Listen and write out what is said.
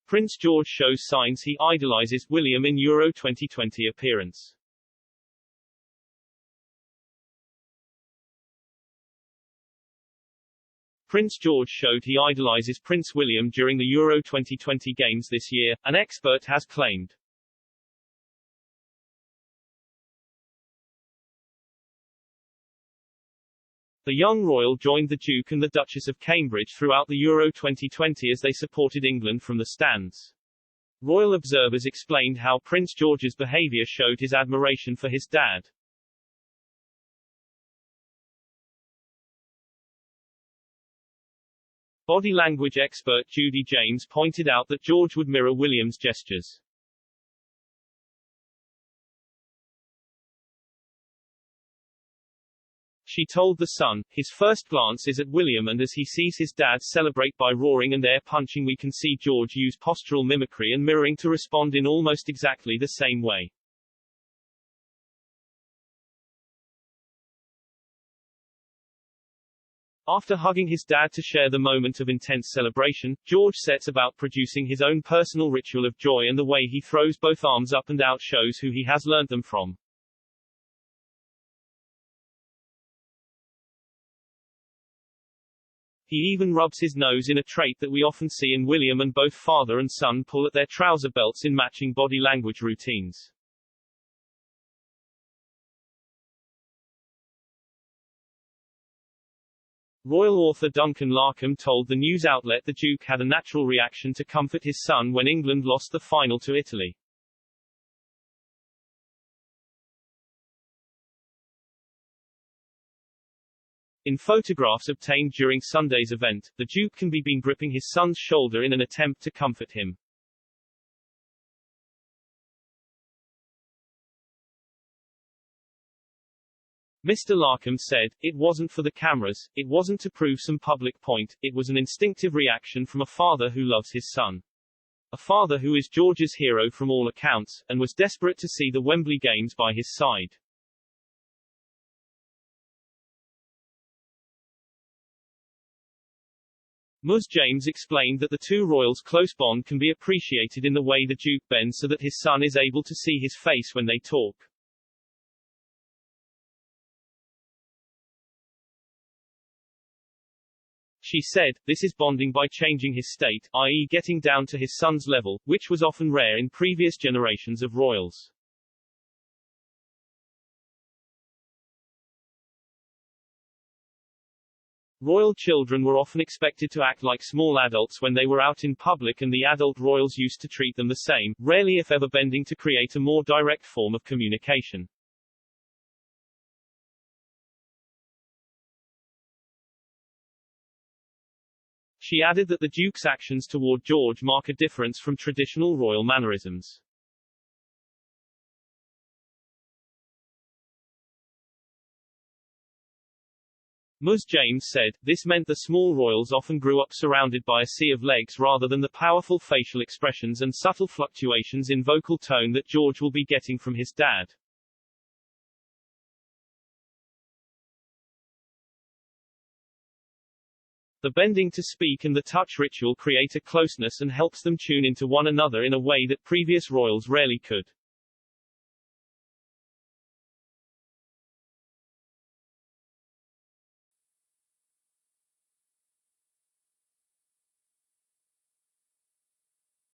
Prince George shows signs he idolises William in Euro 2020 appearance. Prince George showed he idolises Prince William during the Euro 2020 games this year, an expert has claimed. The young royal joined the Duke and the Duchess of Cambridge throughout the Euro 2020 as they supported England from the stands. Royal observers explained how Prince George's behaviour showed his admiration for his dad. Body language expert Judy James pointed out that George would mirror William's gestures. She told The Sun, his first glance is at William, and as he sees his dad celebrate by roaring and air punching, we can see George use postural mimicry and mirroring to respond in almost exactly the same way. After hugging his dad to share the moment of intense celebration, George sets about producing his own personal ritual of joy, and the way he throws both arms up and out shows who he has learned them from. He even rubs his nose, in a trait that we often see in William, and both father and son pull at their trouser belts in matching body language routines. Royal author Duncan Larkham told the news outlet the Duke had a natural reaction to comfort his son when England lost the final to Italy. In photographs obtained during Sunday's event, the Duke can be seen gripping his son's shoulder in an attempt to comfort him. Mr. Larkham said, "It wasn't for the cameras, it wasn't to prove some public point, it was an instinctive reaction from a father who loves his son. A father who is George's hero from all accounts, and was desperate to see the Wembley Games by his side." Ms. James explained that the two royals' close bond can be appreciated in the way the Duke bends so that his son is able to see his face when they talk. She said, "This is bonding by changing his state, i.e. getting down to his son's level, which was often rare in previous generations of royals." Royal children were often expected to act like small adults when they were out in public, and the adult royals used to treat them the same, rarely if ever bending to create a more direct form of communication. She added that the Duke's actions toward George mark a difference from traditional royal mannerisms. Ms. James said, "This meant the small royals often grew up surrounded by a sea of legs rather than the powerful facial expressions and subtle fluctuations in vocal tone that George will be getting from his dad." The bending to speak and the touch ritual create a closeness and helps them tune into one another in a way that previous royals rarely could.